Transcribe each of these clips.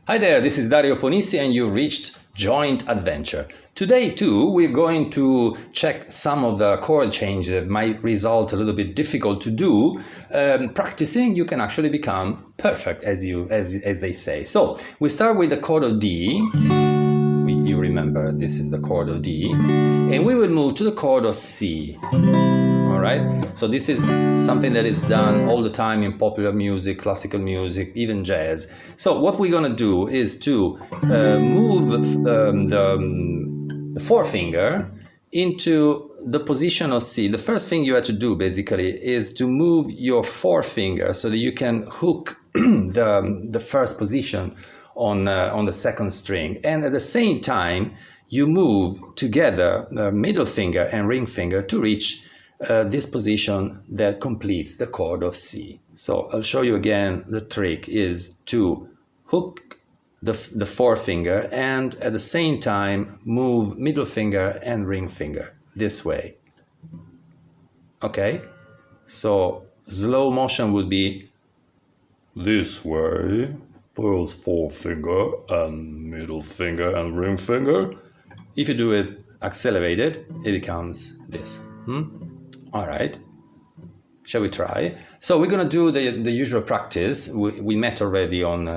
Hi there, this is Dario Ponissi and you reached Joint Adventure. Today too, we're going to check some of the chord changes that might result a little bit difficult to do. Practicing, you can actually become perfect, as they say. So, we start with the chord of D. You remember, this is the chord of D. And we will move to the chord of C. Alright? So this is something that is done all the time in popular music, classical music, even jazz. So what we're going to do is to move the forefinger into the position of C. The first thing you have to do basically is to move your forefinger so that you can hook the first position on the second string. And at the same time, you move together the middle finger and ring finger to reach this position that completes the chord of C. So I'll show you again. The trick is to hook the forefinger and at the same time move middle finger and ring finger this way. Okay, so slow motion would be this way, first forefinger and middle finger and ring finger. If you do it accelerated, it becomes this. All right, shall we try? So we're gonna do the usual practice. We met already on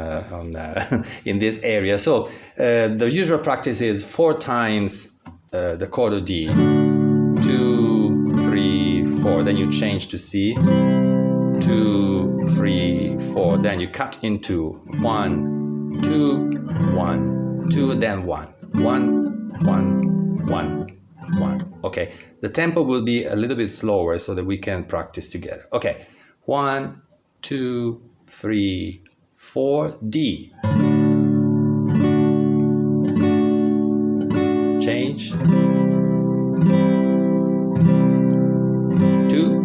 in this area. So the usual practice is 4 times the chord of D. 2, 3, 4. Then you change to C. 2, 3, 4. Then you cut into 1, 2, 1, 2. Then 1, 1, 1, 1. 1. Okay, the tempo will be a little bit slower so that we can practice together. Okay, 1, 2, 3, 4, D. Change. 2,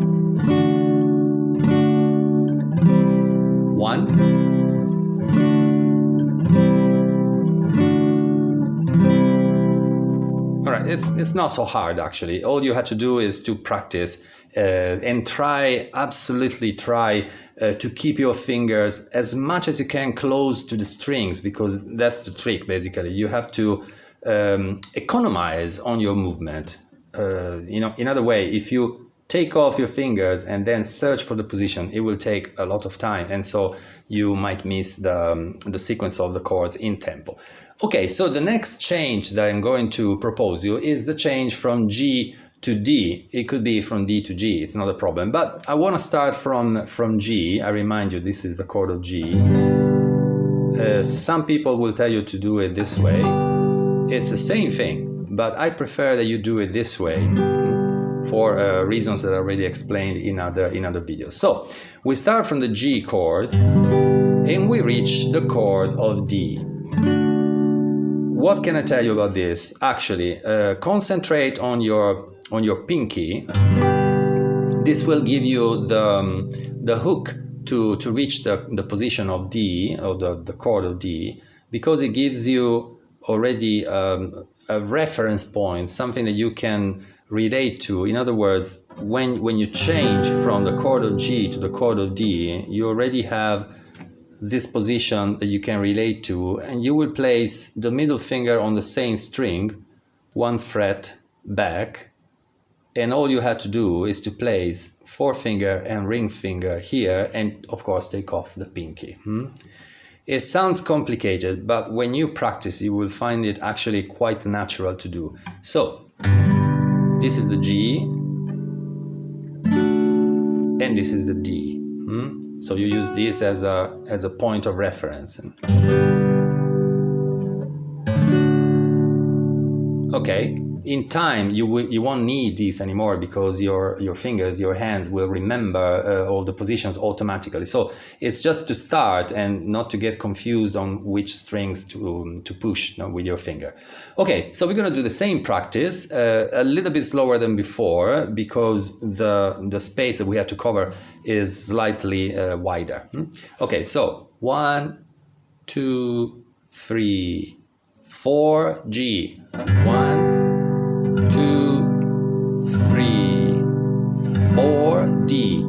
1. It's not so hard actually. All you have to do is to practice and absolutely try to keep your fingers as much as you can close to the strings, because that's the trick basically. You have to economize on your movement. In other way, if you take off your fingers and then search for the position, it will take a lot of time, and so you might miss the sequence of the chords in tempo. Okay, so the next change that I'm going to propose you is the change from G to D. It could be from D to G, it's not a problem, but I want to start from G. I remind you, this is the chord of G. Some people will tell you to do it this way. It's the same thing, but I prefer that you do it this way for reasons that I already explained in other videos. So we start from the G chord and we reach the chord of D. What can I tell you about this? Actually, concentrate on your pinky. This will give you the hook to reach the position of D, or the chord of D, because it gives you already a reference point, something that you can relate to. In other words, when you change from the chord of G to the chord of D, you already have this position that you can relate to, and you will place the middle finger on the same string, 1 fret back, and all you have to do is to place forefinger and ring finger here, and of course take off the pinky. It sounds complicated, but when you practice you will find it actually quite natural to do. So this is the G and this is the D. So you use this as a point of reference. Okay, in time you won't need this anymore, because your fingers, your hands will remember all the positions automatically. So it's just to start and not to get confused on which strings to push with your finger. Okay, so we're going to do the same practice a little bit slower than before, because the space that we have to cover is slightly wider. Okay, so 1, 2, 3, 4, G. 1, 2, 3, 4, D.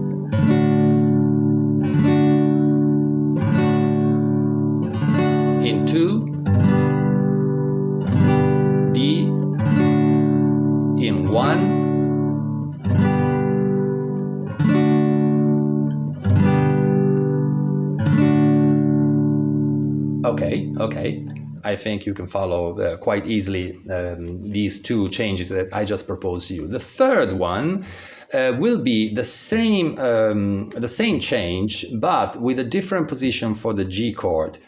in 2, D in 1, okay. I think you can follow quite easily these two changes that I just proposed to you. The third one will be the same change, but with a different position for the G chord.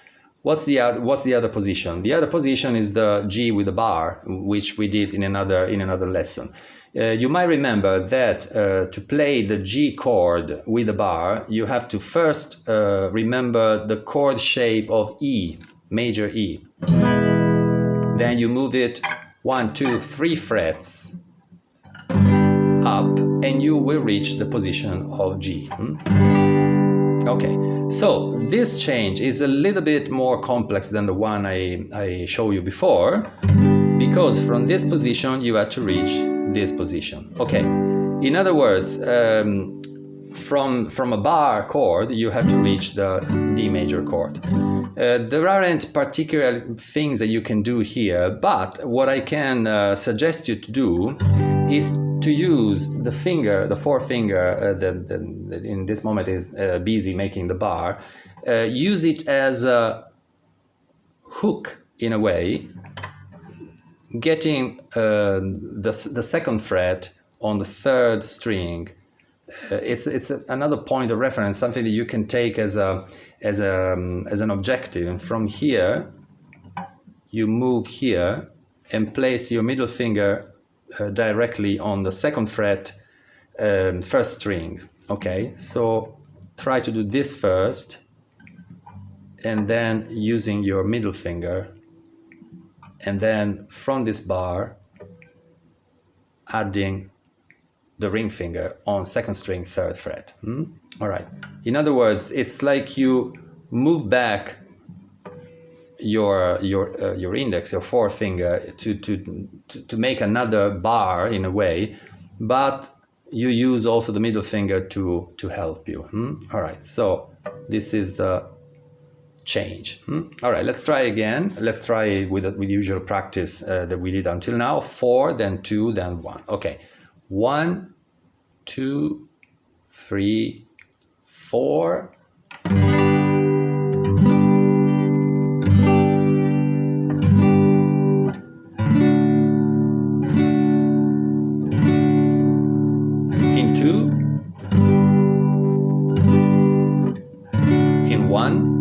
What's the other position? The other position is the G with the bar, which we did in another lesson. You might remember that to play the G chord with the bar, you have to first remember the chord shape of E, major E. Then you move it 1, 2, 3 frets up, and you will reach the position of G. Okay, so this change is a little bit more complex than the one I showed you before, because from this position you have to reach this position. Okay, in other words, from a bar chord you have to reach the D major chord. There aren't particular things that you can do here, but what I can suggest you to do is to use the finger, the forefinger that in this moment is busy making the bar, use it as a hook in a way, getting the second fret on the third string. It's another point of reference, something that you can take as an objective, and from here you move here and place your middle finger directly on the second fret, first string. Okay, so try to do this first, and then using your middle finger, and then from this bar adding the ring finger on second string, third fret. All right. In other words, it's like you move back your index, your forefinger, to make another bar in a way, but you use also the middle finger to help you. All right. So this is the change. All right. Let's try again. Let's try with usual practice that we did until now. 4, then 2, then 1. Okay. 1, 2, 3, 4. In 2. In 1.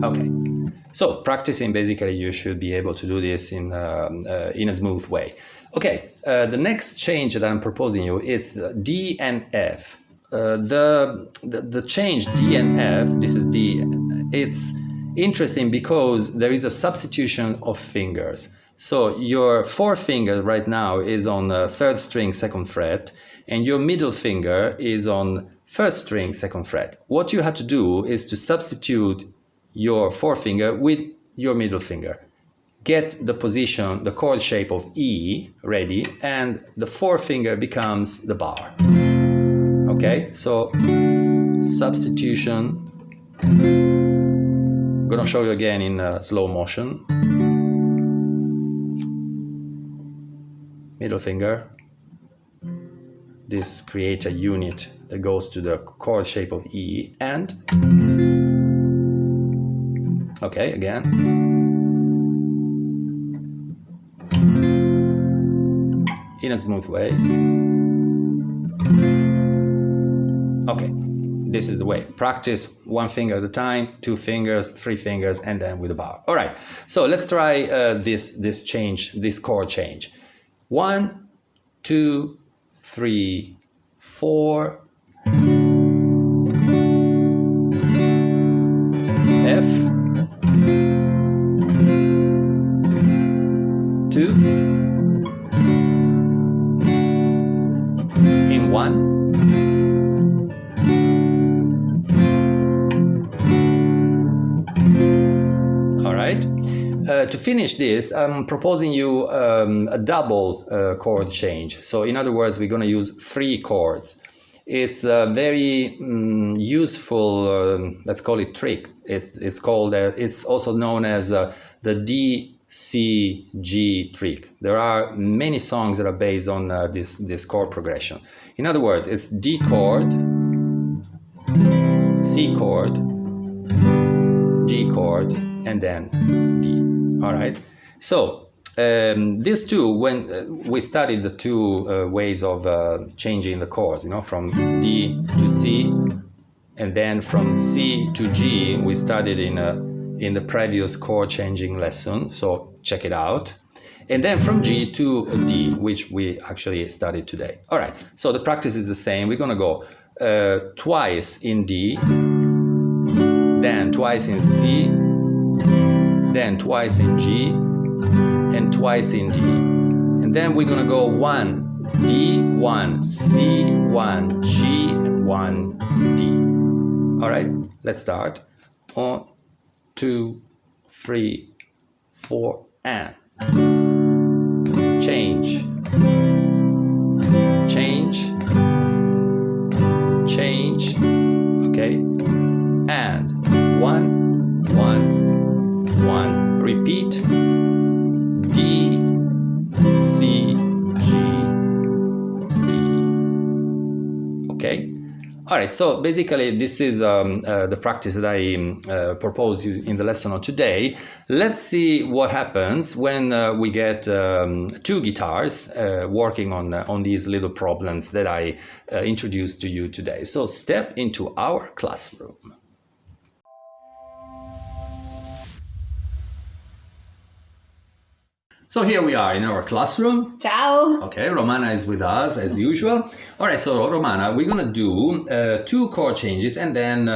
Okay. So practicing, basically, you should be able to do this in a smooth way. Okay, the next change that I'm proposing you is D and F. The change D and F, this is D, it's interesting because there is a substitution of fingers. So your forefinger right now is on third string, second fret, and your middle finger is on first string, second fret. What you have to do is to substitute your forefinger with your middle finger. Get the position, the chord shape of E ready, and the forefinger becomes the bar. Okay, so substitution. I'm gonna show you again in slow motion. Middle finger. This creates a unit that goes to the chord shape of E, and okay, again. In a smooth way. Okay, this is the way. Practice 1 finger at a time, 2 fingers, 3 fingers, and then with a bar. All right, so let's try this change, this chord change. 1, 2, 3, 4. F. 2. In 1. All right. To finish this, I'm proposing you a double chord change. So in other words, we're going to use 3 chords. It's a very useful, let's call it trick. It's called, it's also known as the D-C-G trick. There are many songs that are based on this chord progression. In other words, it's D chord, C chord, G chord, and then D. All right. So these two, when we studied the two ways of changing the chords, you know, from D to C, and then from C to G, we studied in the previous chord changing lesson. So check it out. And then from G to D, which we actually studied today. All right. So the practice is the same. We're gonna go twice in D, then twice in C, then twice in G, and twice in D. And then we're gonna go 1 D, 1 C, 1 G, and 1 D. All right, let's start. 1, 2, 3, 4, and change, change, change. Okay, and 1, 1, 1. Repeat. D, C, G, D. Okay. All right. So basically, this is the practice that I proposed you in the lesson of today. Let's see what happens when we get two guitars working on these little problems that I introduced to you today. So step into our classroom. So here we are in our classroom. Ciao! Okay, Romana is with us as usual. All right, so Romana, we're gonna do two chord changes and then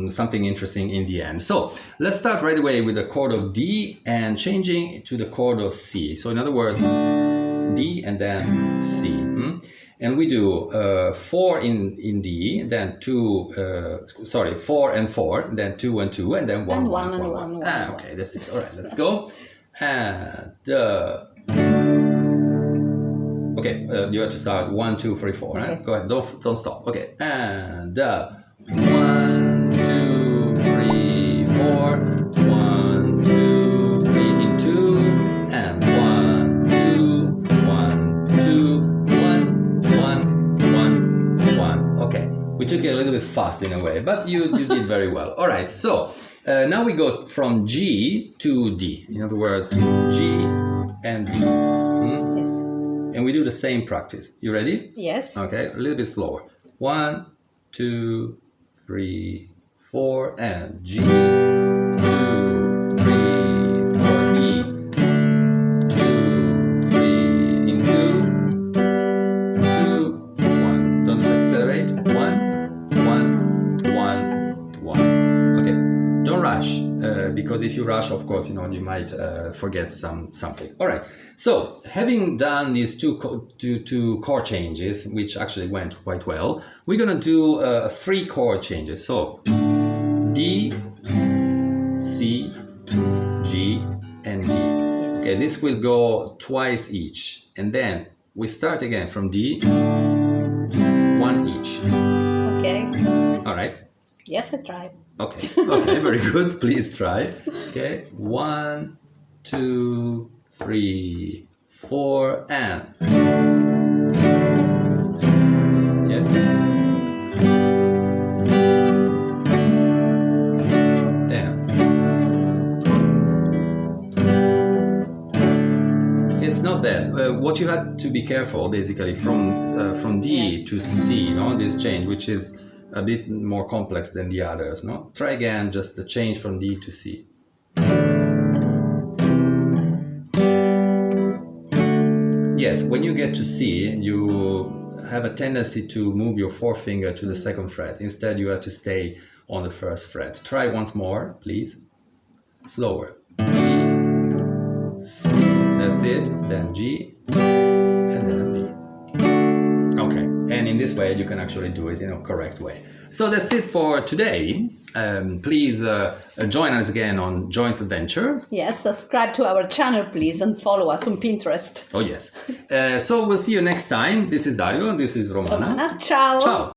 something interesting in the end. So let's start right away with the chord of D and changing to the chord of C. So in other words, D and then C. And we do 4 in D, then 2, 4 and 4, then 2 and 2, and then 1, and 1, 1, 1, 1, 1. Ah, okay, that's it. All right, let's go. And okay, you have to start 1, 2, 3, 4. Okay. Right? Go ahead, don't stop. Okay, and 1, 2, 3, 4. 1, 2, 3 in 2, and 1, 2, 1, 2, 1, 1, 1, 1. Okay, we took it a little bit fast in a way, but you did very well. All right, so. Now we go from G to D. In other words, G and D. Yes. And we do the same practice. You ready? Yes. Okay, a little bit slower. 1, 2, 3, 4, and G. 2, 3, 4, D. 2, 3, in 2. 2, 1. Don't accelerate. 1, 1, 1, 1. Okay. Don't rush, because if you rush, of course, you might forget something. All right. So having done these two chord changes, which actually went quite well, we're gonna do 3 chord changes. So D, C, G, and D. Okay, this will go twice each, and then we start again from D, 1 each. Okay. All right. Yes, I tried. Okay, okay, very good. Please try. Okay, 1, 2, 3, 4, and yes. Down. It's not that. What you had to be careful, basically, from D to C, this change, which is a bit more complex than the others, no? Try again, just the change from D to C. Yes, when you get to C, you have a tendency to move your forefinger to the 2nd fret. Instead, you have to stay on the 1st fret. Try once more, please. Slower. D, C, that's it. Then G, and then D. Okay, and in this way you can actually do it in a correct way. So that's it for today. Please join us again on Joint Adventure. Yes, subscribe to our channel, please, and follow us on Pinterest. Oh yes. So we'll see you next time. This is Dario, this is Romana. Ciao. Ciao.